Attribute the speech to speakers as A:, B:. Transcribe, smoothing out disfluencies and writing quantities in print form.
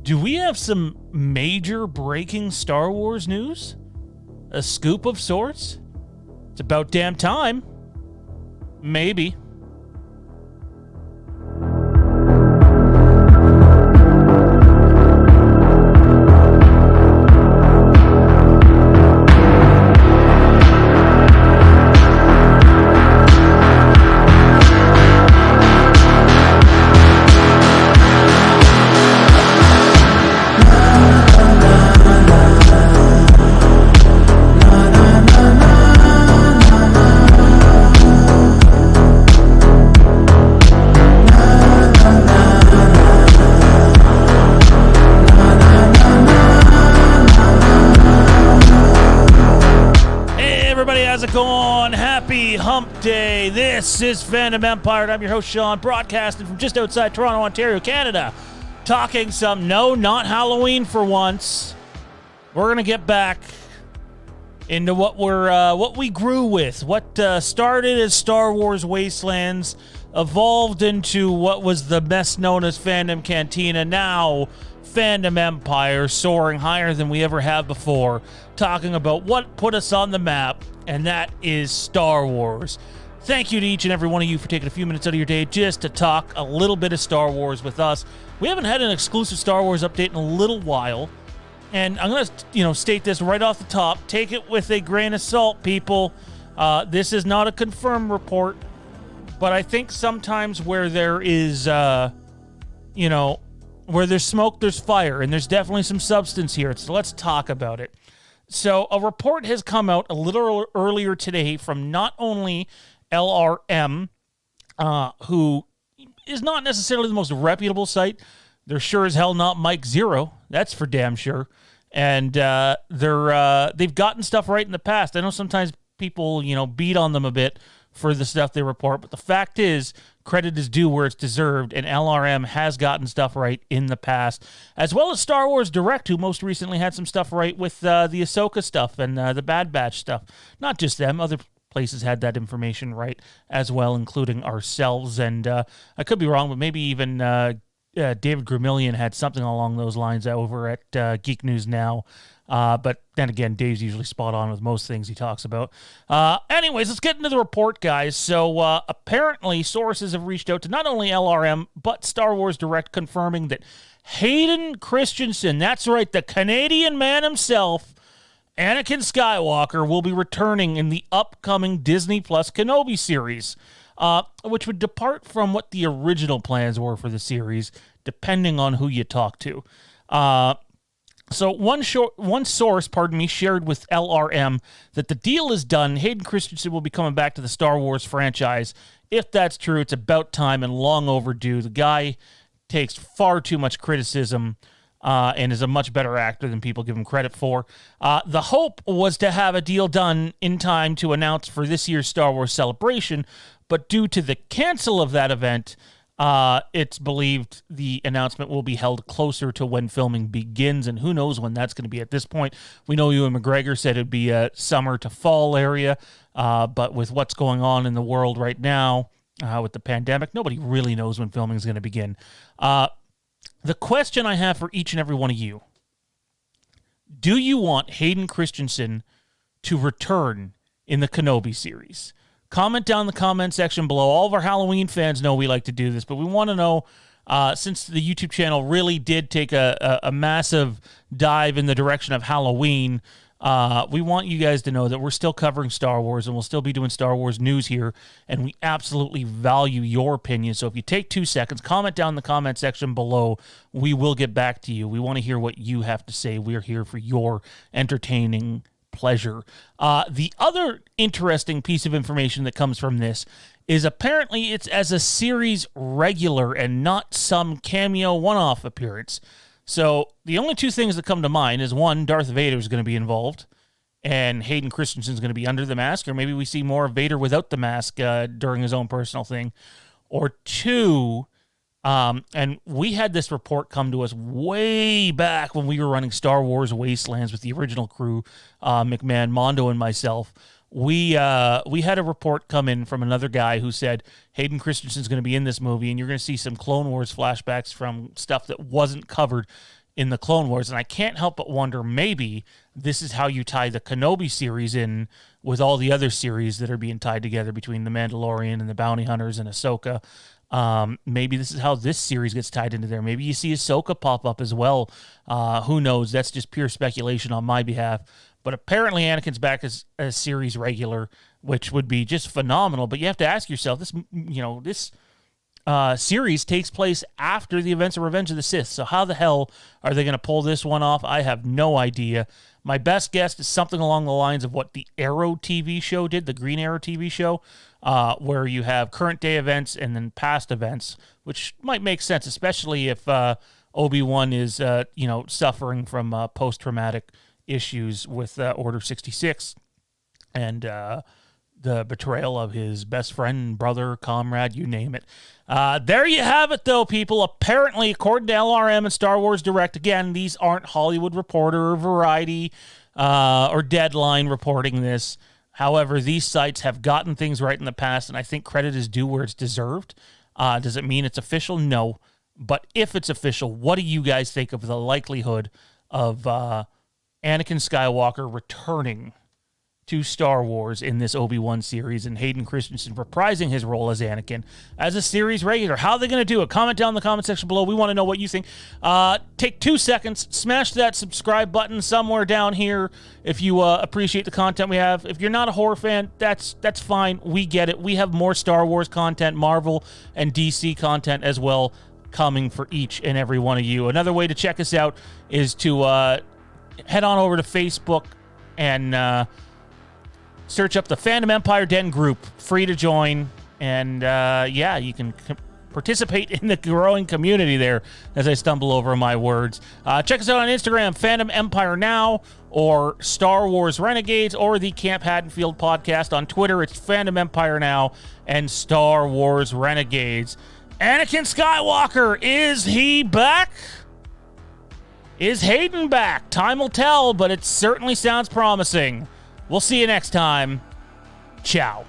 A: Do we have some major breaking Star Wars news? A scoop of sorts? It's about damn time. Maybe. Day. This is Fandom Empire, and I'm your host, Sean, broadcasting from just outside Toronto, Ontario, Canada. Talking some not Halloween for once. We're going to get back into what we grew with. What started as Star Wars Wastelands, evolved into what was the best known as Fandom Cantina, now Fandom Empire, soaring higher than we ever have before, talking about what put us on the map, and that is Star Wars. Thank you to each and every one of you for taking a few minutes out of your day just to talk a little bit of Star Wars with us. We haven't had an exclusive Star Wars update in a little while, and I'm going to state this right off the top. Take it with a grain of salt, people. This is not a confirmed report, but I think sometimes where there is, where there's smoke, there's fire, and there's definitely some substance here. So let's talk about it. So a report has come out a little earlier today from not only LRM, who is not necessarily the most reputable site. They're sure as hell not Mike Zero. That's for damn sure. And they've gotten stuff right in the past. I know sometimes people, beat on them a bit for the stuff they report, but the fact is, credit is due where it's deserved, and LRM has gotten stuff right in the past, as well as Star Wars Direct, who most recently had some stuff right with the Ahsoka stuff and the Bad Batch stuff. Not just them, other places had that information right as well, including ourselves, and I could be wrong, but maybe even David Gramillion had something along those lines over at Geek News Now. But then again, Dave's usually spot on with most things he talks about. Anyways, let's get into the report, guys. So apparently sources have reached out to not only LRM, but Star Wars Direct, confirming that Hayden Christensen, that's right, the Canadian man himself, Anakin Skywalker, will be returning in the upcoming Disney Plus Kenobi series, which would depart from what the original plans were for the series, depending on who you talk to. So one source, shared with LRM that the deal is done. Hayden Christensen will be coming back to the Star Wars franchise. If that's true, it's about time and long overdue. The guy takes far too much criticism and is a much better actor than people give him credit for. The hope was to have a deal done in time to announce for this year's Star Wars Celebration, but due to the cancel of that event, it's believed the announcement will be held closer to when filming begins, and who knows when that's going to be at this point. We know Ewan McGregor said it'd be a summer to fall area, but with what's going on in the world right now, with the pandemic, nobody really knows when filming is going to begin. The question I have for each and every one of you: do you want Hayden Christensen to return in the Kenobi series? Comment down in the comment section below. All of our Halloween fans know we like to do this, but we want to know, since the YouTube channel really did take a massive dive in the direction of Halloween, we want you guys to know that we're still covering Star Wars, and we'll still be doing Star Wars news here, and we absolutely value your opinion. So if you take 2 seconds, comment down in the comment section below. We will get back to you. We want to hear what you have to say. We're here for your entertaining pleasure. The other interesting piece of information that comes from this is apparently it's as a series regular and not some cameo one-off appearance. So the only two things that come to mind is, one, Darth Vader is going to be involved, and Hayden Christensen is going to be under the mask, or maybe we see more of Vader without the mask during his own personal thing. Or two, and we had this report come to us way back when we were running Star Wars Wastelands with the original crew, McMahon, Mondo, and myself. We had a report come in from another guy who said Hayden Christensen's going to be in this movie, and you're going to see some Clone Wars flashbacks from stuff that wasn't covered in the Clone Wars. And I can't help but wonder, maybe this is how you tie the Kenobi series in with all the other series that are being tied together between The Mandalorian and the Bounty Hunters and Ahsoka. Maybe this is how this series gets tied into there. Maybe you see Ahsoka pop up as well. Who knows? That's just pure speculation on my behalf. But apparently Anakin's back as a series regular, which would be just phenomenal. But you have to ask yourself, this series takes place after the events of Revenge of the Sith. So how the hell are they going to pull this one off? I have no idea. My best guess is something along the lines of what the Arrow TV show did, the Green Arrow TV show, where you have current day events and then past events, which might make sense, especially if Obi-Wan is, suffering from post-traumatic issues with Order 66 and the betrayal of his best friend, brother, comrade, you name it. There you have it, though, people. Apparently, according to LRM and Star Wars Direct, again, these aren't Hollywood Reporter or Variety or Deadline reporting this. However, these sites have gotten things right in the past, and I think credit is due where it's deserved. Does it mean it's official? No. But if it's official, what do you guys think of the likelihood of Anakin Skywalker returning to Star Wars in this Obi-Wan series and Hayden Christensen reprising his role as Anakin as a series regular? How are they going to do it? Comment down in the comment section below. We want to know what you think. Take 2 seconds, smash that subscribe button somewhere down here if you appreciate the content we have. If you're not a horror fan, that's fine. We get it. We have more Star Wars content, Marvel and DC content as well coming for each and every one of you. Another way to check us out is to head on over to Facebook and search up the Fandom Empire Den group, free to join, and you can participate in the growing community there as I stumble over my words. Check us out on Instagram, FandomEmpireNow, or Star Wars Renegades, or the Camp Haddonfield Podcast. On Twitter, it's FandomEmpireNow and Star Wars Renegades. Anakin Skywalker, is he back? Is Hayden back? Time will tell, but it certainly sounds promising. We'll see you next time. Ciao.